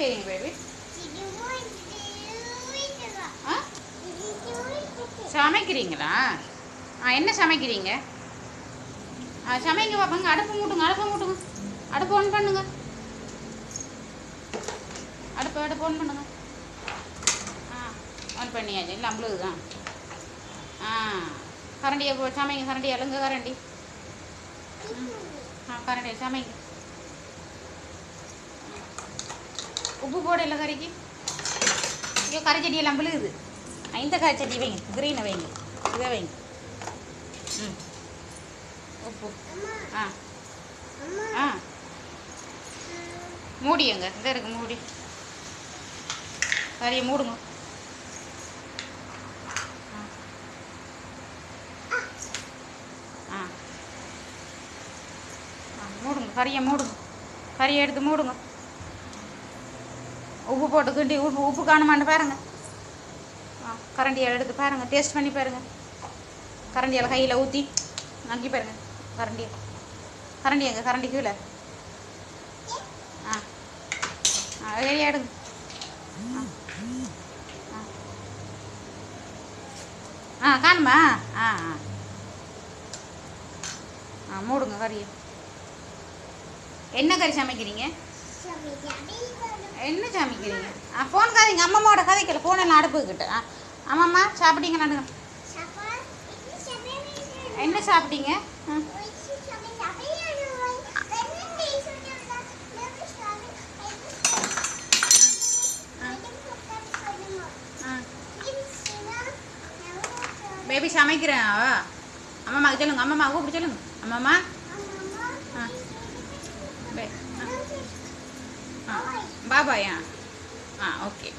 செய்றீங்க பேபி? ஆ சமைக்கிறீங்களா? என்ன சமைக்கிறீங்க? சமைங்க பாப்பாங்க. அடுப்பு மூட்டுங்க, அடுப்பு மூட்டுங்க. அடுப்பு ஆன் பண்ணுங்க. அடுப்பு ஆன் பண்ணுங்க. ஆன் பண்ணியாச்சு. இல்லை அம்பளுது தான். கரண்டியை சமைங்க. கரண்டி அழுங்க கரண்டி. கரண்டியை சமைங்க. உப்பு போடல கறிக்கு. ஐயோ கறி செடியெல்லாம் விழுகுது. இந்த கறி செடி வைங்க, கிரீனை வைங்க, இதை வைங்க. உப்பு மூடியங்க. இந்த இருக்கு மூடி. கறியை மூடுங்க. மூடுங்க, கறியை மூடுங்க. கறியை எடுத்து மூடுங்க. உப்பு போட்டு கிண்டி உப்பு காணுமான்னு பாருங்க. கரண்டியால் எடுத்து பாருங்கள், டேஸ்ட் பண்ணி பாருங்கள். கரண்டியால் கையில் ஊற்றி நக்கி பாருங்கள். கரண்டி எங்க கரண்டி கீழே. வெளியே எடுங்க. காணுமா? மூடுங்க கறியை. என்ன கறி சமைக்கிறீங்க? என்ன சமைக்கிறீங்க? ஃபோன் கதைங்க. அம்மாவோட கதைக்கல. ஃபோனெல்லாம் அடுப்புக்கிட்ட. அம்மாம்மா சாப்பிட்டீங்க? நடுங்க. என்ன சாப்பிட்டீங்க? பேபி சமைக்கிறேன். அம்மாம்மாக்கு சொல்லுங்க. அம்மாம்மா கூப்பிட்டு சொல்லுங்க. அம்மாம்மா பாபாயா? ஓகே.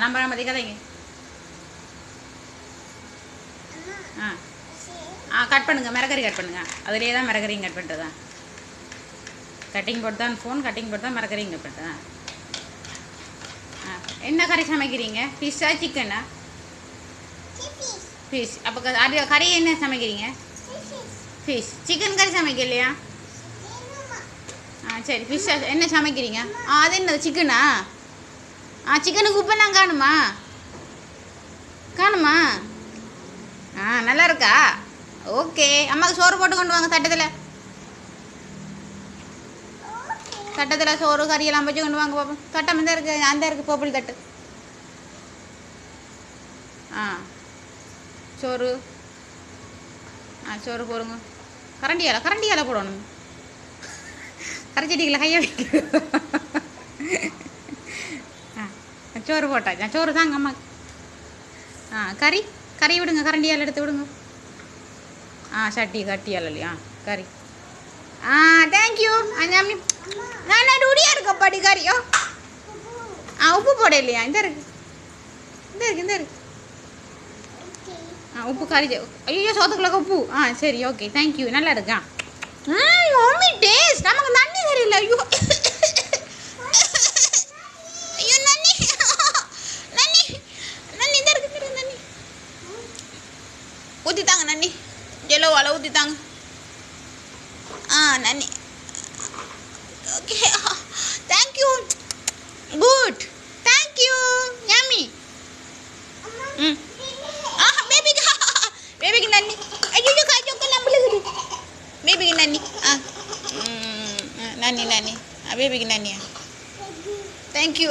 நம்பர் பற்றி கதைங்க. கட் பண்ணுங்க. மிரகரி கட் பண்ணுங்க. அதிலே தான் மிரகரியும் கட் பண்ணுறதா? கட்டிங் போட்டு தான் ஃபோன், கட்டிங் போட்டு தான் மிரகரியும் கட் பண்ணுறதா? என்ன கறி சமைக்கிறீங்க? ஃபிஷ்ஷா சிக்கனா? ஃபிஷ். அப்போ அது கறி என்ன சமைக்கிறீங்க? ஃபிஷ். சிக்கன் கறி சமைக்கலையா? சரி. ஃபிஷ்ஷா என்ன சமைக்கிறீங்க? அது என்னது சிக்கனா? சிக்கனுக்கு உப்பெல்லாம் காணுமா? காணுமா? நல்லா இருக்கா? ஓகே. அம்மாவுக்கு சோறு போட்டு கொண்டு வாங்க. தட்டத்தில் சோறு கறியெல்லாம் வச்சு கொண்டு வாங்க பாப்போம். தட்டம் இந்த இருக்குது. அந்த இருக்குது பர்பிள் தட்டு. சோறு. சோறு போடுங்க. கரண்டியால் போடணும். கரைச்செடிகளை கையை வைக்க. சோறு போட்டாச்சா? சோறு தாங்க அம்மா. கறி விடுங்க. கரண்டியால் எடுத்து விடுங்க. சட்டி கட்டியால் இல்லையா? கறி. தேங்க்யூ. நான் ரூடியாக இருக்கப்பாடி கறியோ. உப்பு போட இல்லையா? இந்த இருக்கு. உப்பு கறி. ஐயோ சோத்துக்குள்ள உப்பு. சரி ஓகே. தேங்க்யூ. நல்லா இருக்கா? Mummy taste. நமக்கு நன்னி தெரியல. ஐயோ ஐயோ நன்னி இந்த இருக்கு. நன்னி ஊற்றித்தாங்க. நன்னி ஜெலோவால் ஊற்றித்தாங்க. நன்னி. Okay. Thank you. Good. Thank you. Yummy. பேபிக்கு நன்னி. ஐயோ காய்ச்சோக்கெல்லாம் விழுகுது. பேபிக்கு நன்னி. நன்னி. பேபிக்கு நன்னியா? Thank you.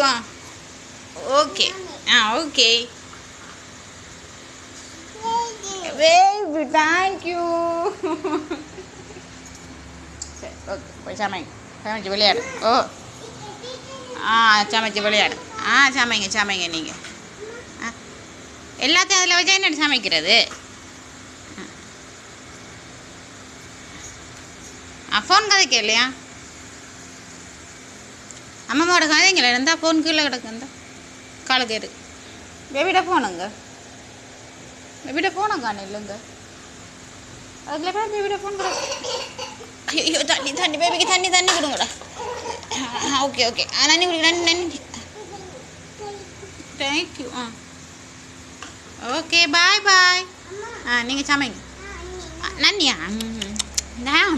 Okay. Okay baby. Thank you. சரி ஓகே. போய் சமைச்சு விளையாடு. சமைச்சு விளையாடு. சமைங்க நீங்கள். எல்லாத்தையும் அதில் வச்சா என்ன சமைக்கிறது? ஃபோன் கதைக்க இல்லையா? அம்மாவோட கதைங்கள இருந்தால் ஃபோன் கீழே கிடக்கு. இருந்தால் காலுக்கு இருக்கு. பேபிட ஃபோனுங்க. காண இல்லைங்க. அதுக்குள்ள பேர் பேபிட ஃபோன் கிடக்கு. ஐயோ தண்ணி பேபிக்கு தண்ணி கொடுங்கடா. ஓகே நன்னி குடிக்க. நன்னி. தேங்க்யூ. Okay bye. நீங்கள் சமைங்க. நன்னியா?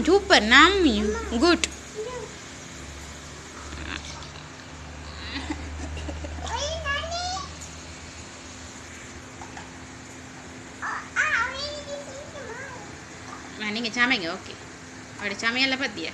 சூப்பர். குட். நீங்கள் சமைங்க ஓகே அப்படி சமையலை பற்றியா